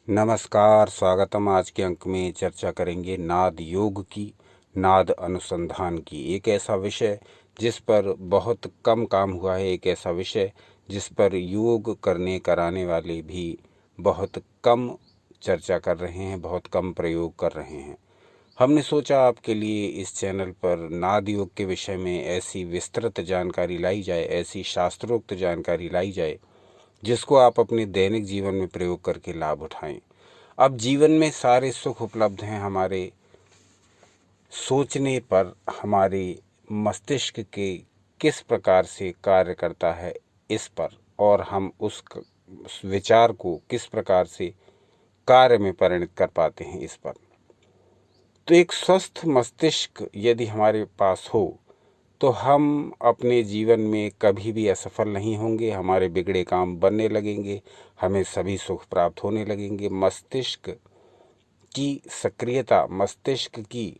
नमस्कार, स्वागतम। आज के अंक में चर्चा करेंगे नाद योग की, नाद अनुसंधान की। एक ऐसा विषय जिस पर बहुत कम काम हुआ है, एक ऐसा विषय जिस पर योग कराने वाले भी बहुत कम चर्चा कर रहे हैं, बहुत कम प्रयोग कर रहे हैं। हमने सोचा आपके लिए इस चैनल पर नाद योग के विषय में ऐसी विस्तृत जानकारी लाई जाए, ऐसी शास्त्रोक्त जानकारी लाई जाए जिसको आप अपने दैनिक जीवन में प्रयोग करके लाभ उठाएं। अब जीवन में सारे सुख उपलब्ध हैं, हमारे सोचने पर हमारे मस्तिष्क के किस प्रकार से कार्य करता है इस पर, और हम उस विचार को किस प्रकार से कार्य में परिणत कर पाते हैं इस पर। तो एक स्वस्थ मस्तिष्क यदि हमारे पास हो तो हम अपने जीवन में कभी भी असफल नहीं होंगे। हमारे बिगड़े काम बनने लगेंगे, हमें सभी सुख प्राप्त होने लगेंगे। मस्तिष्क की सक्रियता, मस्तिष्क की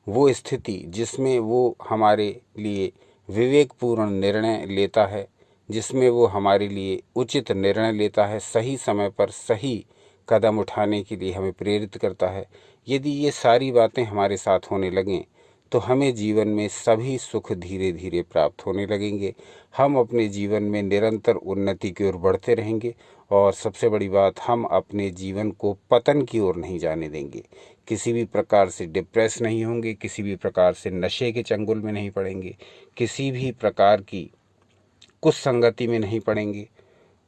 वो स्थिति जिसमें वो हमारे लिए विवेकपूर्ण निर्णय लेता है, जिसमें वो हमारे लिए उचित निर्णय लेता है, सही समय पर सही कदम उठाने के लिए हमें प्रेरित करता है, यदि ये सारी बातें हमारे साथ होने लगें तो हमें जीवन में सभी सुख धीरे धीरे प्राप्त होने लगेंगे। हम अपने जीवन में निरंतर उन्नति की ओर बढ़ते रहेंगे और सबसे बड़ी बात, हम अपने जीवन को पतन की ओर नहीं जाने देंगे। किसी भी प्रकार से डिप्रेस नहीं होंगे, किसी भी प्रकार से नशे के चंगुल में नहीं पड़ेंगे, किसी भी प्रकार की कुसंगति में नहीं पड़ेंगे।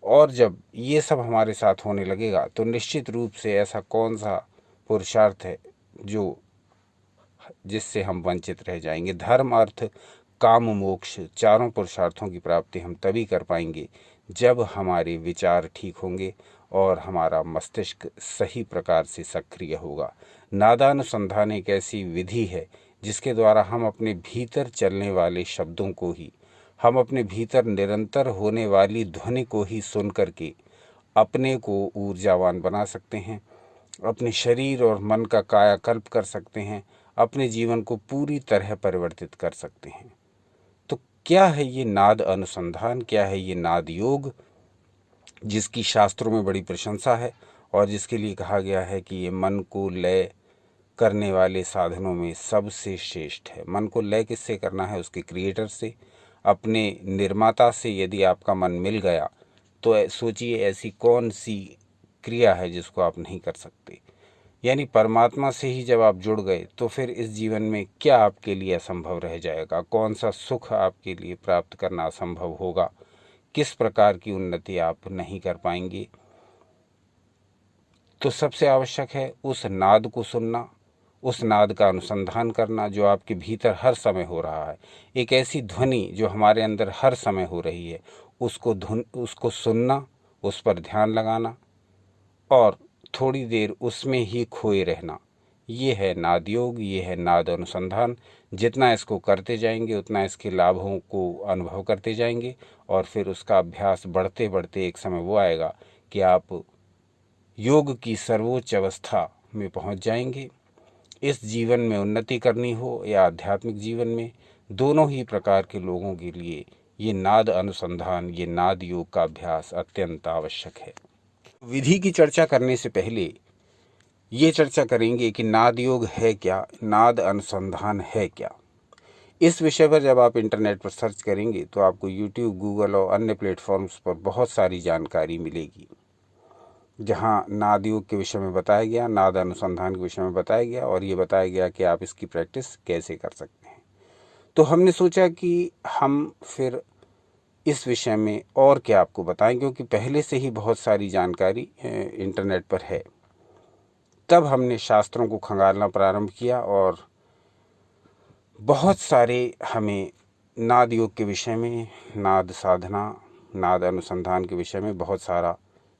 और जब ये सब हमारे साथ होने लगेगा तो निश्चित रूप से ऐसा कौन सा पुरुषार्थ है जिससे हम वंचित रह जाएंगे। धर्म, अर्थ, काम, मोक्ष, चारों पुरुषार्थों की प्राप्ति हम तभी कर पाएंगे जब हमारे विचार ठीक होंगे और हमारा मस्तिष्क सही प्रकार से सक्रिय होगा। नादानुसंधान एक ऐसी विधि है जिसके द्वारा हम अपने भीतर चलने वाले शब्दों को ही, हम अपने भीतर निरंतर होने वाली ध्वनि को ही सुन करके अपने को ऊर्जावान बना सकते हैं, अपने शरीर और मन का कायाकल्प कर सकते हैं, अपने जीवन को पूरी तरह परिवर्तित कर सकते हैं। तो क्या है ये नाद अनुसंधान, क्या है ये नाद योग, जिसकी शास्त्रों में बड़ी प्रशंसा है और जिसके लिए कहा गया है कि ये मन को लय करने वाले साधनों में सबसे श्रेष्ठ है। मन को लय किससे करना है? उसके क्रिएटर से, अपने निर्माता से। यदि आपका मन मिल गया तो सोचिए ऐसी कौन सी क्रिया है जिसको आप नहीं कर सकते। यानी परमात्मा से ही जब आप जुड़ गए तो फिर इस जीवन में क्या आपके लिए असंभव रह जाएगा? कौन सा सुख आपके लिए प्राप्त करना असंभव होगा? किस प्रकार की उन्नति आप नहीं कर पाएंगे? तो सबसे आवश्यक है उस नाद को सुनना, उस नाद का अनुसंधान करना जो आपके भीतर हर समय हो रहा है। एक ऐसी ध्वनि जो हमारे अंदर हर समय हो रही है, उसको सुनना, उस पर ध्यान लगाना और थोड़ी देर उसमें ही खोए रहना। ये है नाद योग, ये है नाद अनुसंधान। जितना इसको करते जाएंगे उतना इसके लाभों को अनुभव करते जाएंगे और फिर उसका अभ्यास बढ़ते बढ़ते एक समय वो आएगा कि आप योग की सर्वोच्च अवस्था में पहुंच जाएंगे। इस जीवन में उन्नति करनी हो या आध्यात्मिक जीवन में, दोनों ही प्रकार के लोगों के लिए ये नाद अनुसंधान, ये नाद योग का अभ्यास अत्यंत आवश्यक है। विधि की चर्चा करने से पहले ये चर्चा करेंगे कि नाद योग है क्या, नाद अनुसंधान है क्या। इस विषय पर जब आप इंटरनेट पर सर्च करेंगे तो आपको यूट्यूब, गूगल और अन्य प्लेटफॉर्म्स पर बहुत सारी जानकारी मिलेगी, जहां नाद योग के विषय में बताया गया, नाद अनुसंधान के विषय में बताया गया और ये बताया गया कि आप इसकी प्रैक्टिस कैसे कर सकते हैं। तो हमने सोचा कि हम फिर इस विषय में और क्या आपको बताएं, क्योंकि पहले से ही बहुत सारी जानकारी इंटरनेट पर है। तब हमने शास्त्रों को खंगालना प्रारंभ किया और बहुत सारे हमें नाद योग के विषय में, नाद साधना, नाद अनुसंधान के विषय में बहुत सारा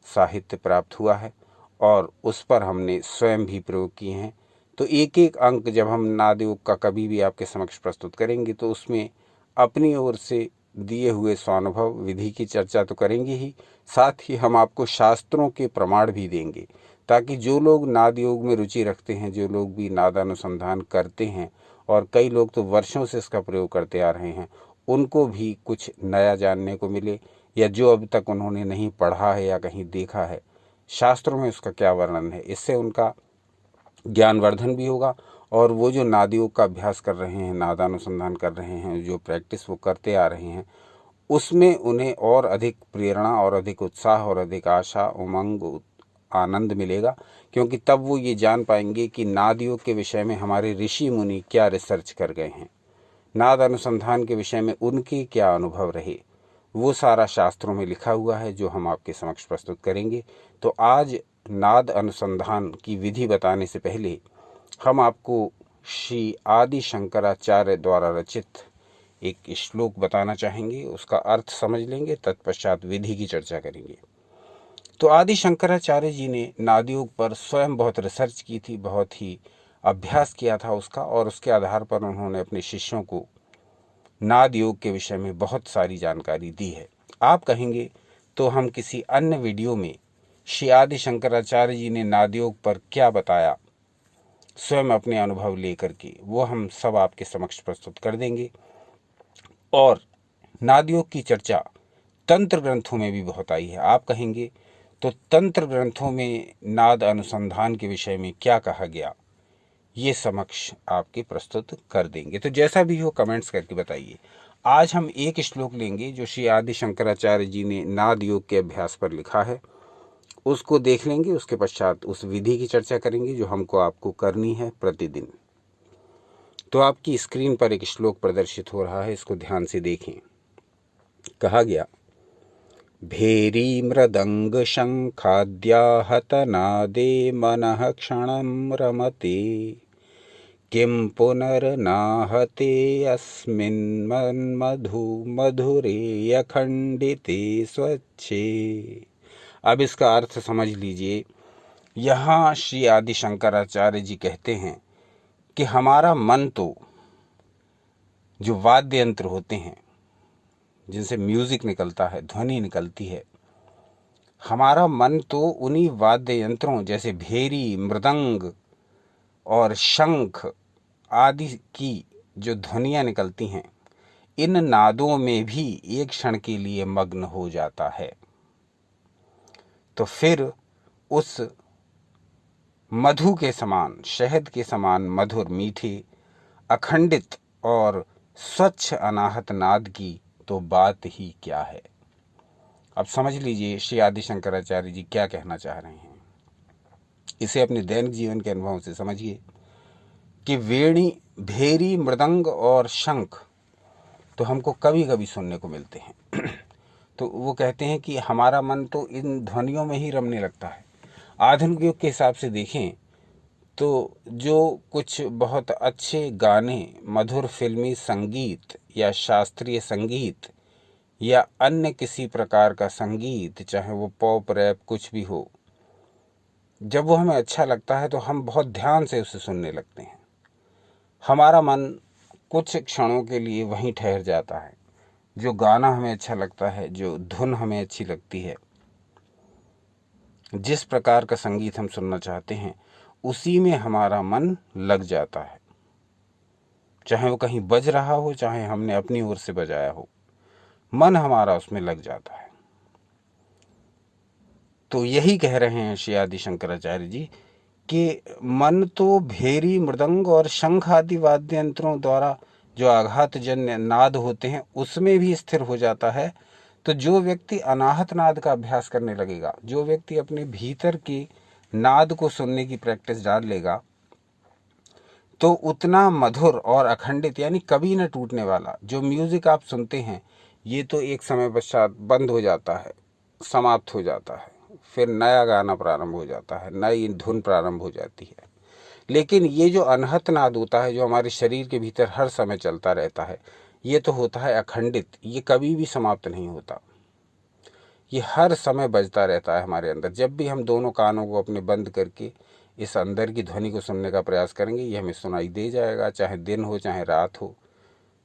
साहित्य प्राप्त हुआ है और उस पर हमने स्वयं भी प्रयोग किए हैं। तो एक एक अंक जब हम नाद योग का कभी भी आपके समक्ष प्रस्तुत करेंगे तो उसमें अपनी ओर से दिए हुए स्वानुभव विधि की चर्चा तो करेंगे ही, साथ ही हम आपको शास्त्रों के प्रमाण भी देंगे, ताकि जो लोग नाद योग में रुचि रखते हैं, जो लोग भी नादानुसंधान करते हैं और कई लोग तो वर्षों से इसका प्रयोग करते आ रहे हैं, उनको भी कुछ नया जानने को मिले, या जो अब तक उन्होंने नहीं पढ़ा है या कहीं देखा है शास्त्रों में उसका क्या वर्णन है। इससे उनका ज्ञानवर्धन भी होगा और वो जो नाद योग का अभ्यास कर रहे हैं, नादानुसंधान कर रहे हैं, जो प्रैक्टिस वो करते आ रहे हैं, उसमें उन्हें और अधिक प्रेरणा और अधिक उत्साह और अधिक आशा, उमंग, आनंद मिलेगा। क्योंकि तब वो ये जान पाएंगे कि नाद योग के विषय में हमारे ऋषि मुनि क्या रिसर्च कर गए हैं, नाद अनुसंधान के विषय में उनके क्या अनुभव रहे। वो सारा शास्त्रों में लिखा हुआ है जो हम आपके समक्ष प्रस्तुत करेंगे। तो आज नाद अनुसंधान की विधि बताने से पहले हम आपको श्री आदि शंकराचार्य द्वारा रचित एक श्लोक बताना चाहेंगे, उसका अर्थ समझ लेंगे, तत्पश्चात विधि की चर्चा करेंगे। तो आदि शंकराचार्य जी ने नादयोग पर स्वयं बहुत रिसर्च की थी, बहुत ही अभ्यास किया था उसका, और उसके आधार पर उन्होंने अपने शिष्यों को नाद योग के विषय में बहुत सारी जानकारी दी है। आप कहेंगे तो हम किसी अन्य वीडियो में श्री आदि शंकराचार्य जी ने नाद योग पर क्या बताया, स्वयं अपने अनुभव लेकर के, वो हम सब आपके समक्ष प्रस्तुत कर देंगे। और नाद योग की चर्चा तंत्र ग्रंथों में भी बहुत आई है। आप कहेंगे तो तंत्र ग्रंथों में नाद अनुसंधान के विषय में क्या कहा गया, ये समक्ष आपके प्रस्तुत कर देंगे। तो जैसा भी हो कमेंट्स करके बताइए। आज हम एक श्लोक लेंगे जो श्री आदि शंकराचार्य जी ने नाद योग के अभ्यास पर लिखा है, उसको देख लेंगे। उसके पश्चात उस विधि की चर्चा करेंगे जो हमको आपको करनी है प्रतिदिन। तो आपकी स्क्रीन पर एक श्लोक प्रदर्शित हो रहा है, इसको ध्यान से देखें। कहा गया, भेरी मृदंग शंखाद्याहत नादे मनः क्षणं रमते किं पुनर्नाहते अस्मिन् मन्मधु मधुरे अखंडिते स्वच्छे। अब इसका अर्थ समझ लीजिए। यहाँ श्री आदि शंकराचार्य जी कहते हैं कि हमारा मन तो, जो वाद्य यंत्र होते हैं जिनसे म्यूजिक निकलता है, ध्वनि निकलती है, हमारा मन तो उन्हीं वाद्य यंत्रों जैसे भेरी, मृदंग और शंख आदि की जो ध्वनियाँ निकलती हैं, इन नादों में भी एक क्षण के लिए मग्न हो जाता है। तो फिर उस मधु के समान, शहद के समान मधुर, मीठे, अखंडित और स्वच्छ अनाहत नाद की तो बात ही क्या है। अब समझ लीजिए श्री आदि शंकराचार्य जी क्या कहना चाह रहे हैं। इसे अपने दैनिक जीवन के अनुभव से समझिए कि वेणी, भेरी, मृदंग और शंख तो हमको कभी कभी सुनने को मिलते हैं। तो वो कहते हैं कि हमारा मन तो इन ध्वनियों में ही रमने लगता है। आधुनिक युग के हिसाब से देखें तो जो कुछ बहुत अच्छे गाने, मधुर फिल्मी संगीत या शास्त्रीय संगीत या अन्य किसी प्रकार का संगीत, चाहे वो पॉप, रैप, कुछ भी हो, जब वो हमें अच्छा लगता है तो हम बहुत ध्यान से उसे सुनने लगते हैं। हमारा मन कुछ क्षणों के लिए वहीं ठहर जाता है। जो गाना हमें अच्छा लगता है, जो धुन हमें अच्छी लगती है, जिस प्रकार का संगीत हम सुनना चाहते हैं, उसी में हमारा मन लग जाता है। चाहे वो कहीं बज रहा हो, चाहे हमने अपनी ओर से बजाया हो, मन हमारा उसमें लग जाता है। तो यही कह रहे हैं श्री आदि शंकराचार्य जी कि मन तो भेरी, मृदंग और शंख आदि वाद्य यंत्रों द्वारा जो आघातजन्य नाद होते हैं उसमें भी स्थिर हो जाता है। तो जो व्यक्ति अनाहत नाद का अभ्यास करने लगेगा, जो व्यक्ति अपने भीतर के नाद को सुनने की प्रैक्टिस डाल लेगा, तो उतना मधुर और अखंडित, यानी कभी न टूटने वाला जो म्यूजिक आप सुनते हैं, ये तो एक समय पश्चात बंद हो जाता है, समाप्त हो जाता है, फिर नया गाना प्रारंभ हो जाता है, नई धुन प्रारंभ हो जाती है। लेकिन ये जो अनहत नाद होता है, जो हमारे शरीर के भीतर हर समय चलता रहता है, ये तो होता है अखंडित। ये कभी भी समाप्त नहीं होता, ये हर समय बजता रहता है हमारे अंदर। जब भी हम दोनों कानों को अपने बंद करके इस अंदर की ध्वनि को सुनने का प्रयास करेंगे, ये हमें सुनाई दे जाएगा। चाहे दिन हो, चाहे रात हो,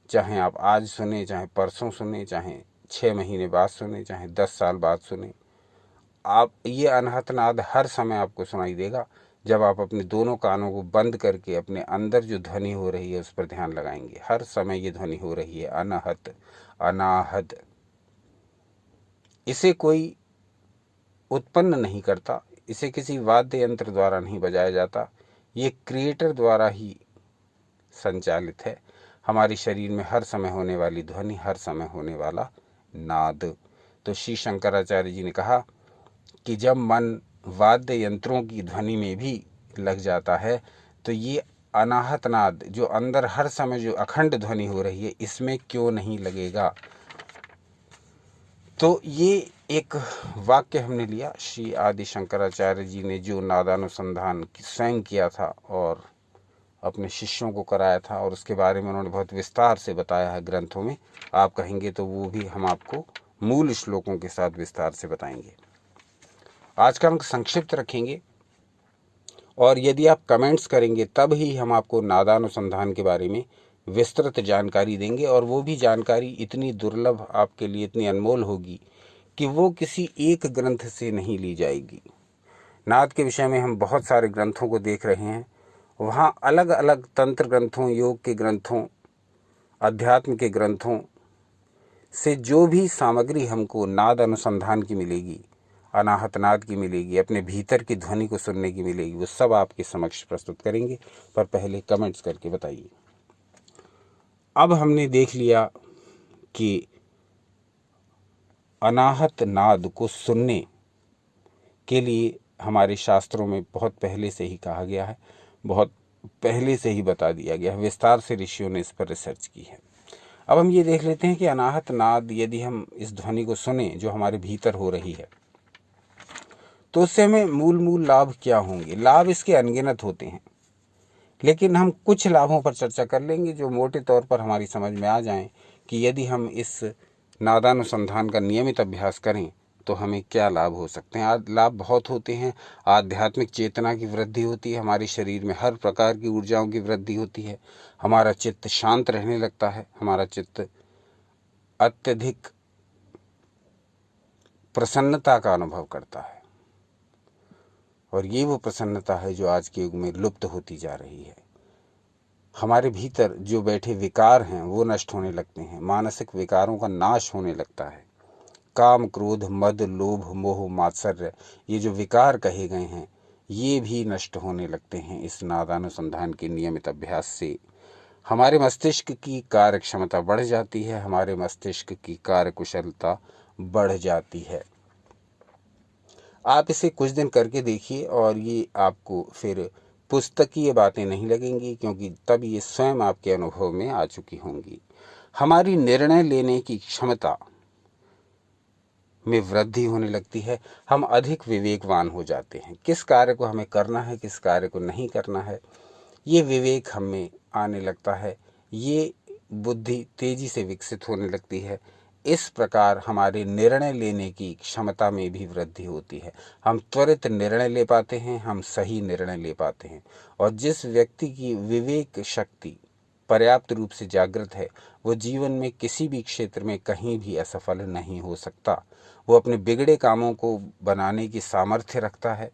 चाहे आप आज सुने, चाहे परसों सुने, चाहे 6 महीने बाद सुने, चाहे 10 साल बाद सुने, आप ये अनहत नाद हर समय आपको सुनाई देगा जब आप अपने दोनों कानों को बंद करके अपने अंदर जो ध्वनि हो रही है उस पर ध्यान लगाएंगे। हर समय ये ध्वनि हो रही है, अनहत, अनाहत। इसे कोई उत्पन्न नहीं करता, इसे किसी वाद्य यंत्र द्वारा नहीं बजाया जाता, ये क्रिएटर द्वारा ही संचालित है। हमारे शरीर में हर समय होने वाली ध्वनि, हर समय होने वाला नाद। तो श्री शंकराचार्य जी ने कहा कि जब मन वाद्य यंत्रों की ध्वनि में भी लग जाता है तो ये अनाहत नाद जो अंदर हर समय जो अखंड ध्वनि हो रही है, इसमें क्यों नहीं लगेगा। तो ये एक वाक्य हमने लिया श्री आदि शंकराचार्य जी ने, जो नादानुसंधान स्वयं किया था और अपने शिष्यों को कराया था, और उसके बारे में उन्होंने बहुत विस्तार से बताया है ग्रंथों में। आप कहेंगे तो वो भी हम आपको मूल श्लोकों के साथ विस्तार से बताएंगे। आज का अंक संक्षिप्त रखेंगे, और यदि आप कमेंट्स करेंगे तब ही हम आपको नादानुसंधान के बारे में विस्तृत जानकारी देंगे, और वो भी जानकारी इतनी दुर्लभ, आपके लिए इतनी अनमोल होगी कि वो किसी एक ग्रंथ से नहीं ली जाएगी। नाद के विषय में हम बहुत सारे ग्रंथों को देख रहे हैं, वहाँ अलग अलग तंत्र ग्रंथों, योग के ग्रंथों, अध्यात्म के ग्रंथों से जो भी सामग्री हमको नाद अनुसंधान की मिलेगी, अनाहत नाद की मिलेगी, अपने भीतर की ध्वनि को सुनने की मिलेगी, वो सब आपके समक्ष प्रस्तुत करेंगे। पर पहले कमेंट्स करके बताइए। अब हमने देख लिया कि अनाहत नाद को सुनने के लिए हमारे शास्त्रों में बहुत पहले से ही कहा गया है, बहुत पहले से ही बता दिया गया है, विस्तार से ऋषियों ने इस पर रिसर्च की है। अब हम ये देख लेते हैं कि अनाहत नाद यदि हम इस ध्वनि को सुने जो हमारे भीतर हो रही है, तो उससे हमें मूल लाभ क्या होंगे। लाभ इसके अनगिनत होते हैं, लेकिन हम कुछ लाभों पर चर्चा कर लेंगे जो मोटे तौर पर हमारी समझ में आ जाएं कि यदि हम इस नादानुसंधान का नियमित अभ्यास करें तो हमें क्या लाभ हो सकते हैं। लाभ बहुत होते हैं। आध्यात्मिक चेतना की वृद्धि होती है, हमारे शरीर में हर प्रकार की ऊर्जाओं की वृद्धि होती है, हमारा चित्त शांत रहने लगता है, हमारा चित्त अत्यधिक प्रसन्नता का अनुभव करता है, और ये वो प्रसन्नता है जो आज के युग में लुप्त होती जा रही है। हमारे भीतर जो बैठे विकार हैं वो नष्ट होने लगते हैं, मानसिक विकारों का नाश होने लगता है। काम, क्रोध, मद, लोभ, मोह, मात्सर्य, ये जो विकार कहे गए हैं ये भी नष्ट होने लगते हैं इस नादानुसंधान के नियमित अभ्यास से। हमारे मस्तिष्क की कार्य क्षमता बढ़ जाती है, हमारे मस्तिष्क की कार्य कुशलता बढ़ जाती है। आप इसे कुछ दिन करके देखिए और ये आपको फिर पुस्तकीय बातें नहीं लगेंगी, क्योंकि तब ये स्वयं आपके अनुभव में आ चुकी होंगी। हमारी निर्णय लेने की क्षमता में वृद्धि होने लगती है, हम अधिक विवेकवान हो जाते हैं। किस कार्य को हमें करना है, किस कार्य को नहीं करना है, ये विवेक हमें आने लगता है, ये बुद्धि तेजी से विकसित होने लगती है। इस प्रकार हमारे निर्णय लेने की क्षमता में भी वृद्धि होती है, हम त्वरित निर्णय ले पाते हैं, हम सही निर्णय ले पाते हैं। और जिस व्यक्ति की विवेक शक्ति पर्याप्त रूप से जागृत है, वो जीवन में किसी भी क्षेत्र में कहीं भी असफल नहीं हो सकता। वो अपने बिगड़े कामों को बनाने की सामर्थ्य रखता है,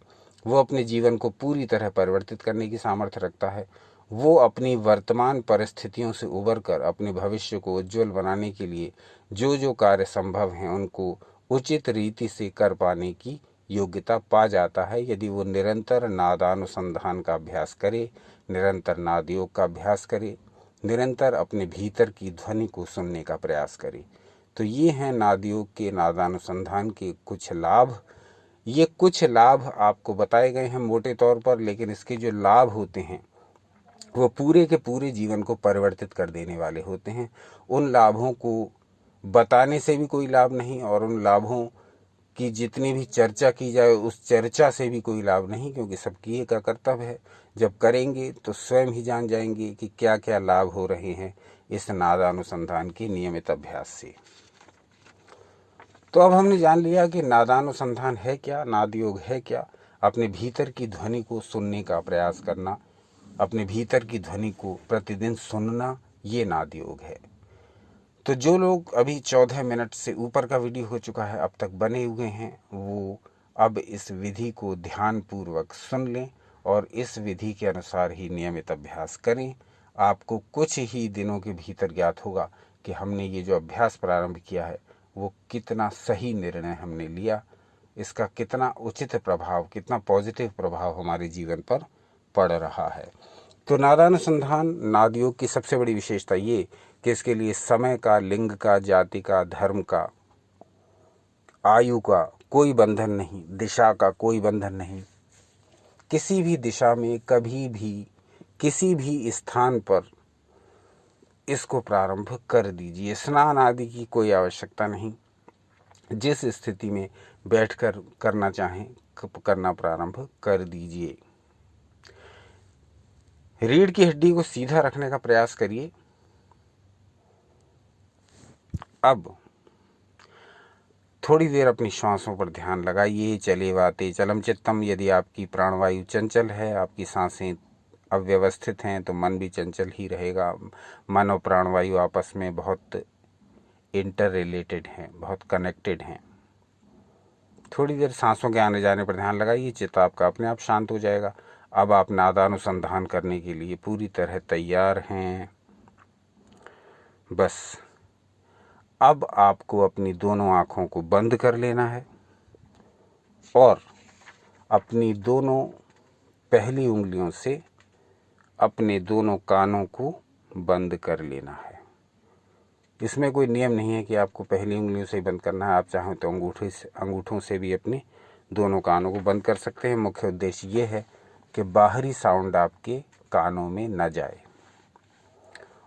वो अपने जीवन को पूरी तरह परिवर्तित करने की सामर्थ्य रखता है, वो अपनी वर्तमान परिस्थितियों से उबरकर अपने भविष्य को उज्जवल बनाने के लिए जो जो कार्य संभव हैं उनको उचित रीति से कर पाने की योग्यता पा जाता है, यदि वो निरंतर नादानुसंधान का अभ्यास करे, निरंतर नाद योग का अभ्यास करे, निरंतर अपने भीतर की ध्वनि को सुनने का प्रयास करे। तो ये हैं नाद योग के, नादानुसंधान के कुछ लाभ। ये कुछ लाभ आपको बताए गए हैं मोटे तौर पर, लेकिन इसके जो लाभ होते हैं वो पूरे के पूरे जीवन को परिवर्तित कर देने वाले होते हैं। उन लाभों को बताने से भी कोई लाभ नहीं, और उन लाभों की जितनी भी चर्चा की जाए उस चर्चा से भी कोई लाभ नहीं, क्योंकि सबकी एक कर्तव्य है। जब करेंगे तो स्वयं ही जान जाएंगे कि क्या क्या लाभ हो रहे हैं इस नादानुसंधान के नियमित अभ्यास से। तो अब हमने जान लिया कि नादानुसंधान है क्या, नाद योग है क्या। अपने भीतर की ध्वनि को सुनने का प्रयास करना, अपने भीतर की ध्वनि को प्रतिदिन सुनना, ये नाद योग है। तो जो लोग अभी 14 मिनट से ऊपर का वीडियो हो चुका है अब तक बने हुए हैं, वो अब इस विधि को ध्यानपूर्वक सुन लें और इस विधि के अनुसार ही नियमित अभ्यास करें। आपको कुछ ही दिनों के भीतर ज्ञात होगा कि हमने ये जो अभ्यास प्रारंभ किया है वो कितना सही निर्णय हमने लिया। इसका कितना उचित प्रभाव, कितना पॉजिटिव प्रभाव हमारे जीवन पर पड़ रहा है। तो नादानुसंधान नाद योग की सबसे बड़ी विशेषता ये कि इसके लिए समय का, लिंग का, जाति का, धर्म का, आयु का कोई बंधन नहीं, दिशा का कोई बंधन नहीं। किसी भी दिशा में कभी भी किसी भी स्थान पर इसको प्रारंभ कर दीजिए। स्नान आदि की कोई आवश्यकता नहीं। जिस स्थिति में बैठकर करना चाहें करना प्रारंभ कर दीजिए। रीढ़ की हड्डी को सीधा रखने का प्रयास करिए। अब थोड़ी देर अपनी श्वासों पर ध्यान लगाइए। चले वाते चलम चित्तम। यदि आपकी प्राणवायु चंचल है, आपकी सांसें अव्यवस्थित हैं, तो मन भी चंचल ही रहेगा। मन और प्राणवायु आपस में बहुत इंटर रिलेटेड हैं, बहुत कनेक्टेड हैं। थोड़ी देर सांसों के आने जाने पर ध्यान लगाइए, चित्त आपका अपने आप शांत हो जाएगा। अब आप नादानुसंधान करने के लिए पूरी तरह तैयार हैं। बस अब आपको अपनी दोनों आँखों को बंद कर लेना है और अपनी दोनों पहली उंगलियों से अपने दोनों कानों को बंद कर लेना है। इसमें कोई नियम नहीं है कि आपको पहली उंगलियों से ही बंद करना है। आप चाहें तो अंगूठों से भी अपने दोनों कानों को बंद कर सकते हैं। मुख्य उद्देश्य ये है कि बाहरी साउंड आपके कानों में न जाए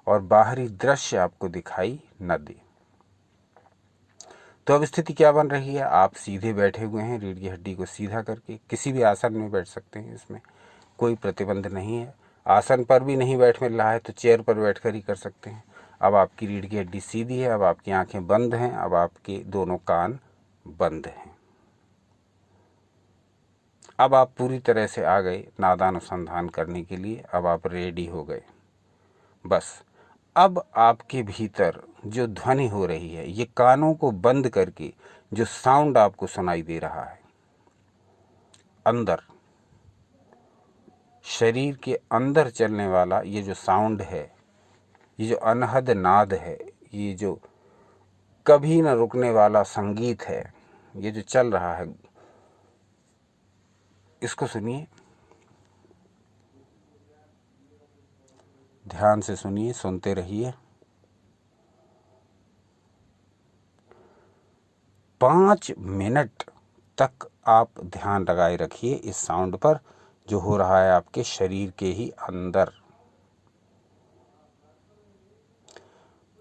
और बाहरी दृश्य आपको दिखाई न दे। तो अब स्थिति क्या बन रही है? आप सीधे बैठे हुए हैं, रीढ़ की हड्डी को सीधा करके। किसी भी आसन में बैठ सकते हैं, इसमें कोई प्रतिबंध नहीं है। आसन पर भी नहीं बैठ मिल रहा है तो चेयर पर बैठकर ही कर सकते हैं। अब आपकी रीढ़ की हड्डी सीधी है, अब आपकी आंखें बंद हैं, अब आपके दोनों कान बंद हैं। अब आप पूरी तरह से आ गए नादानुसंधान करने के लिए। अब आप रेडी हो गए। बस अब आपके भीतर जो ध्वनि हो रही है, ये कानों को बंद करके जो साउंड आपको सुनाई दे रहा है, अंदर शरीर के अंदर चलने वाला ये जो साउंड है, ये जो अनहद नाद है, ये जो कभी न रुकने वाला संगीत है, ये जो चल रहा है, इसको सुनिए, ध्यान से सुनिए, सुनते रहिए। 5 मिनट तक आप ध्यान लगाए रखिए इस साउंड पर जो हो रहा है आपके शरीर के ही अंदर।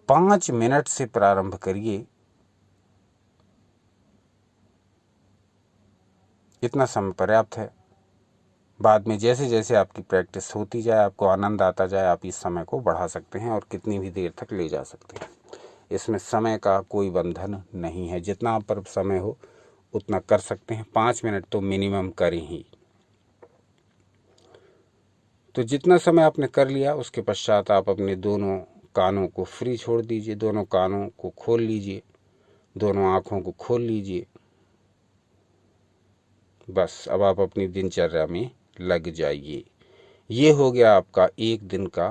5 मिनट से प्रारंभ करिए। इतना समय पर्याप्त है। बाद में जैसे जैसे आपकी प्रैक्टिस होती जाए, आपको आनंद आता जाए, आप इस समय को बढ़ा सकते हैं और कितनी भी देर तक ले जा सकते हैं। इसमें समय का कोई बंधन नहीं है। जितना आप पर समय हो उतना कर सकते हैं। 5 मिनट तो मिनिमम करें ही। तो जितना समय आपने कर लिया उसके पश्चात आप अपने दोनों कानों को फ्री छोड़ दीजिए, दोनों कानों को खोल लीजिए, दोनों आँखों को खोल लीजिए। बस अब आप अपनी दिनचर्या में लग जाइए। ये हो गया आपका एक दिन का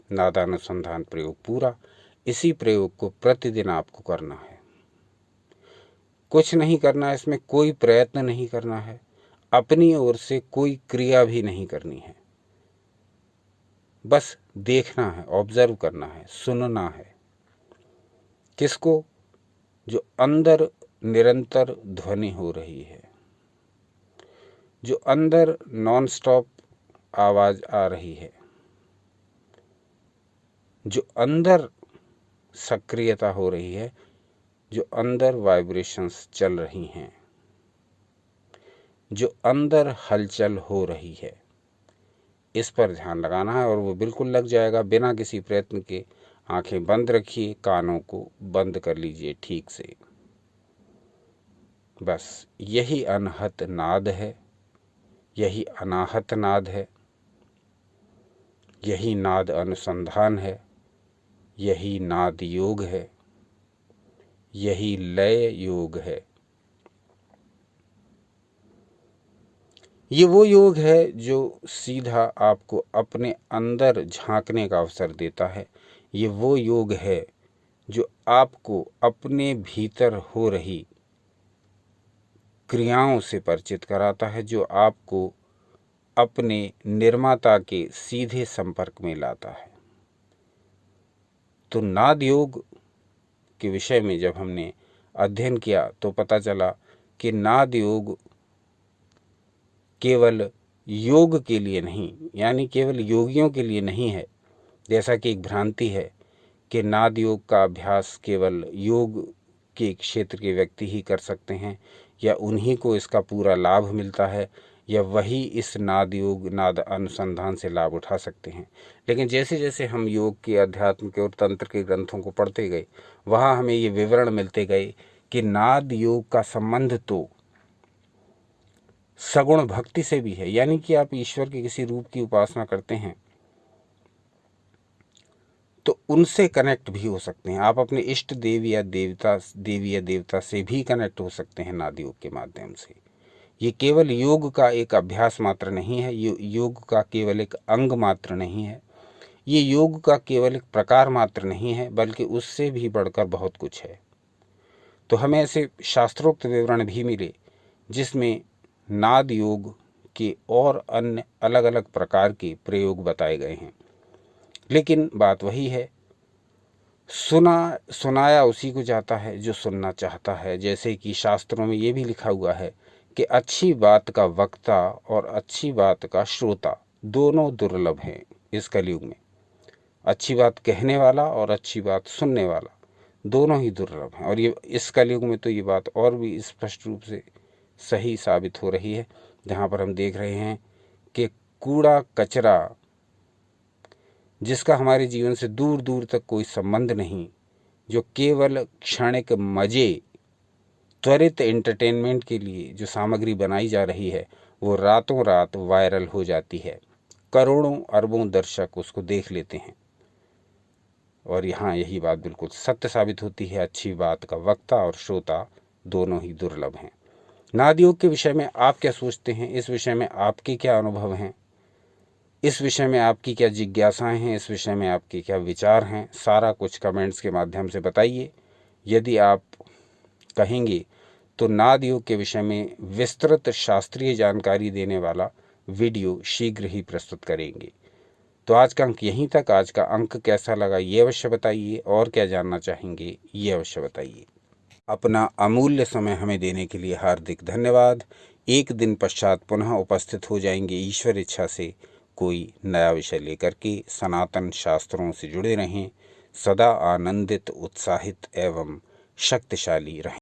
नादानुसंधान प्रयोग पूरा। इसी प्रयोग को प्रतिदिन आपको करना है। कुछ नहीं करना है, इसमें कोई प्रयत्न नहीं करना है, अपनी ओर से कोई क्रिया भी नहीं करनी है। बस देखना है, ऑब्जर्व करना है, सुनना है। किसको? जो अंदर निरंतर ध्वनि हो रही है, जो अंदर नॉन स्टॉप आवाज आ रही है, जो अंदर सक्रियता हो रही है, जो अंदर वाइब्रेशंस चल रही हैं, जो अंदर हलचल हो रही है, इस पर ध्यान लगाना है और वो बिल्कुल लग जाएगा बिना किसी प्रयत्न के। आंखें बंद रखिए, कानों को बंद कर लीजिए ठीक से। बस यही अनहत नाद है, यही अनाहत नाद है, यही नाद अनुसंधान है, यही नाद योग है, यही लय योग है। ये वो योग है जो सीधा आपको अपने अंदर झांकने का अवसर देता है। ये वो योग है जो आपको अपने भीतर हो रही क्रियाओं से परिचित कराता है, जो आपको अपने निर्माता के सीधे संपर्क में लाता है। तो नाद योग के विषय में जब हमने अध्ययन किया तो पता चला कि नाद योग केवल योग के लिए नहीं, यानी केवल योगियों के लिए नहीं है, जैसा कि एक भ्रांति है कि नाद योग का अभ्यास केवल योग के क्षेत्र के व्यक्ति ही कर सकते हैं, या उन्हीं को इसका पूरा लाभ मिलता है, या वही इस नाद योग नाद अनुसंधान से लाभ उठा सकते हैं। लेकिन जैसे जैसे हम योग के, अध्यात्म के और तंत्र के ग्रंथों को पढ़ते गए, वहाँ हमें ये विवरण मिलते गए कि नाद योग का संबंध तो सगुण भक्ति से भी है, यानी कि आप ईश्वर के किसी रूप की उपासना करते हैं तो उनसे कनेक्ट भी हो सकते हैं। आप अपने इष्ट देव या देवता से भी कनेक्ट हो सकते हैं नाद योग के माध्यम से। ये केवल योग का एक अभ्यास मात्र नहीं है, ये योग का केवल एक अंग मात्र नहीं है, ये योग का केवल एक प्रकार मात्र नहीं है, बल्कि उससे भी बढ़कर बहुत कुछ है। तो हमें ऐसे शास्त्रोक्त विवरण भी मिले जिसमें नाद योग के और अन्य अलग अलग प्रकार के प्रयोग बताए गए हैं। लेकिन बात वही है, सुनाया उसी को जाता है जो सुनना चाहता है। जैसे कि शास्त्रों में ये भी लिखा हुआ है कि अच्छी बात का वक्ता और अच्छी बात का श्रोता दोनों दुर्लभ हैं इस कलयुग में। अच्छी बात कहने वाला और अच्छी बात सुनने वाला दोनों ही दुर्लभ हैं। और ये इस कलयुग में तो ये बात और भी स्पष्ट रूप से सही साबित हो रही है, जहाँ पर हम देख रहे हैं कि कूड़ा कचरा जिसका हमारे जीवन से दूर दूर तक कोई संबंध नहीं, जो केवल क्षणिक मजे, त्वरित एंटरटेनमेंट के लिए जो सामग्री बनाई जा रही है, वो रातों रात वायरल हो जाती है। करोड़ों अरबों दर्शक उसको देख लेते हैं। और यहाँ यही बात बिल्कुल सत्य साबित होती है, अच्छी बात का वक्ता और श्रोता दोनों ही दुर्लभ हैं। नाद योग के विषय में आप क्या सोचते हैं? इस विषय में आपके क्या अनुभव हैं? इस विषय में आपकी क्या जिज्ञासाएं हैं? इस विषय में आपके क्या विचार हैं? सारा कुछ कमेंट्स के माध्यम से बताइए। यदि आप कहेंगे तो नाद योग के विषय में विस्तृत शास्त्रीय जानकारी देने वाला वीडियो शीघ्र ही प्रस्तुत करेंगे। तो आज का अंक यहीं तक। आज का अंक कैसा लगा ये अवश्य बताइए, और क्या जानना चाहेंगे ये अवश्य बताइए। अपना अमूल्य समय हमें देने के लिए हार्दिक धन्यवाद। एक दिन पश्चात पुनः उपस्थित हो जाएंगे ईश्वर इच्छा से कोई नया विषय लेकर के। सनातन शास्त्रों से जुड़े रहें, सदा आनंदित, उत्साहित एवं शक्तिशाली रहें।